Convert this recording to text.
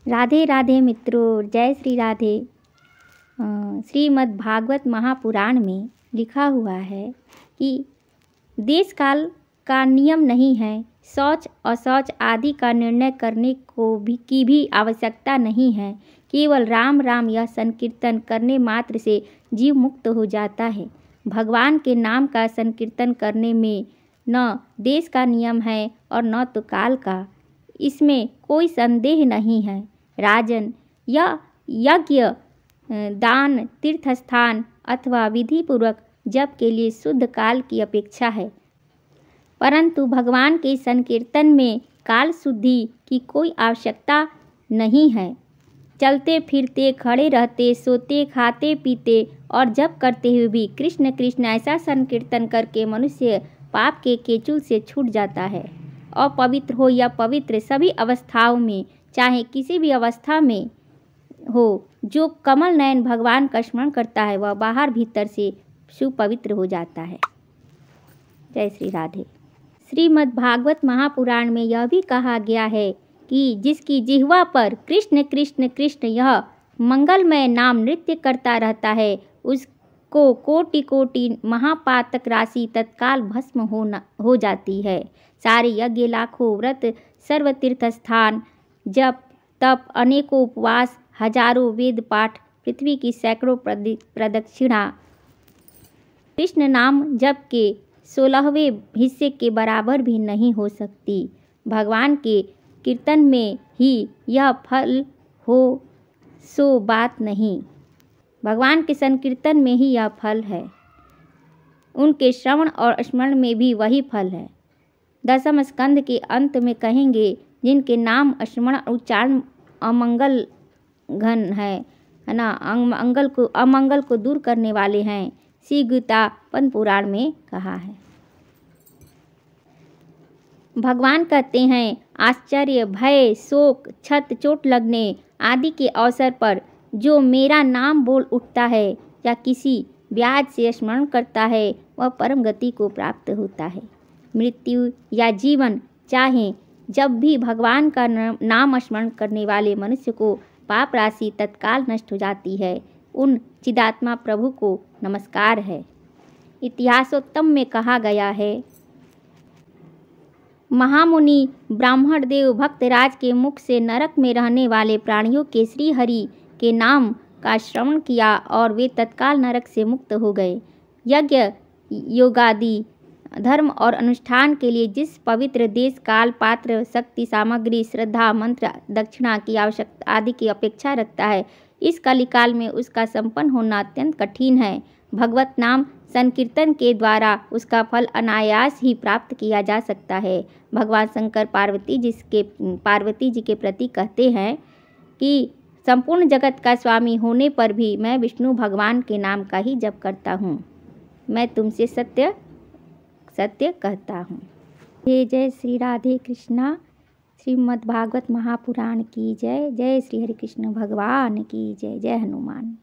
राधे राधे मित्रों, जय श्री राधे। श्रीमद् भागवत महापुराण में लिखा हुआ है कि देश काल का नियम नहीं है, शौच अशौच आदि का निर्णय करने की भी आवश्यकता नहीं है। केवल राम राम यह संकीर्तन करने मात्र से जीव मुक्त हो जाता है। भगवान के नाम का संकीर्तन करने में न देश का नियम है और न तो काल का, इसमें कोई संदेह नहीं है। राजन, यह यज्ञ, दान, तीर्थस्थान अथवा विधिपूर्वक जप के लिए शुद्ध काल की अपेक्षा है, परंतु भगवान के संकीर्तन में काल शुद्धि की कोई आवश्यकता नहीं है। चलते फिरते, खड़े रहते, सोते, खाते पीते और जप करते हुए भी कृष्ण कृष्ण ऐसा संकीर्तन करके मनुष्य पाप के केचुल से छूट जाता है। अपवित्र हो या पवित्र, सभी अवस्थाओं में, चाहे किसी भी अवस्था में हो, जो कमल नयन भगवान का स्मरण करता है वह बाहर भीतर से सुपवित्र हो जाता है। जय श्री राधे। श्रीमद् भागवत महापुराण में यह भी कहा गया है कि जिसकी जिह्वा पर कृष्ण कृष्ण कृष्ण यह मंगलमय नाम नृत्य करता रहता है, उसको कोटि कोटि महापातक राशि तत्काल भस्म हो जाती है। सारे यज्ञ, लाखों व्रत, सर्व तीर्थस्थान, जप तप, अनेकों उपवास, हजारों वेद पाठ, पृथ्वी की सैकड़ों प्रदक्षिणा कृष्ण नाम जप के 16वें हिस्से के बराबर भी नहीं हो सकती। भगवान के कीर्तन में ही यह फल हो सो बात नहीं, भगवान के संकीर्तन में ही यह फल है। उनके श्रवण और स्मरण में भी वही फल है। दसम स्कंद के अंत में कहेंगे, जिनके नाम स्मरण उच्चारण अमंगल घन है ना, अमंगल को दूर करने वाले हैं। श्री गीता पद्म पुराण में कहा है। भगवान कहते हैं, आश्चर्य, भय, शोक, क्षत, चोट लगने आदि के अवसर पर जो मेरा नाम बोल उठता है या किसी व्याज से स्मरण करता है वह परम गति को प्राप्त होता है। मृत्यु या जीवन, चाहे जब भी भगवान का नाम स्मरण करने वाले मनुष्य को पाप राशि तत्काल नष्ट हो जाती है। उन चिदात्मा प्रभु को नमस्कार है। इतिहासोत्तम में कहा गया है, महामुनि ब्राह्मण देव भक्तराज के मुख से नरक में रहने वाले प्राणियों के श्री हरि के नाम का श्रवण किया और वे तत्काल नरक से मुक्त हो गए। यज्ञ, योगादि, धर्म और अनुष्ठान के लिए जिस पवित्र देश, काल, पात्र, शक्ति, सामग्री, श्रद्धा, मंत्र, दक्षिणा की आवश्यकता आदि की अपेक्षा रखता है, इस कलिकाल में उसका संपन्न होना अत्यंत कठिन है। भगवत नाम संकीर्तन के द्वारा उसका फल अनायास ही प्राप्त किया जा सकता है। भगवान शंकर पार्वती जी के प्रति कहते हैं कि संपूर्ण जगत का स्वामी होने पर भी मैं विष्णु भगवान के नाम का ही जप करता हूँ। मैं तुमसे सत्य सत्य कहता हूँ। जय श्री राधे कृष्णा। श्रीमद् भागवत महापुराण की जय। जय श्री हरि कृष्ण भगवान की जय। जय हनुमान।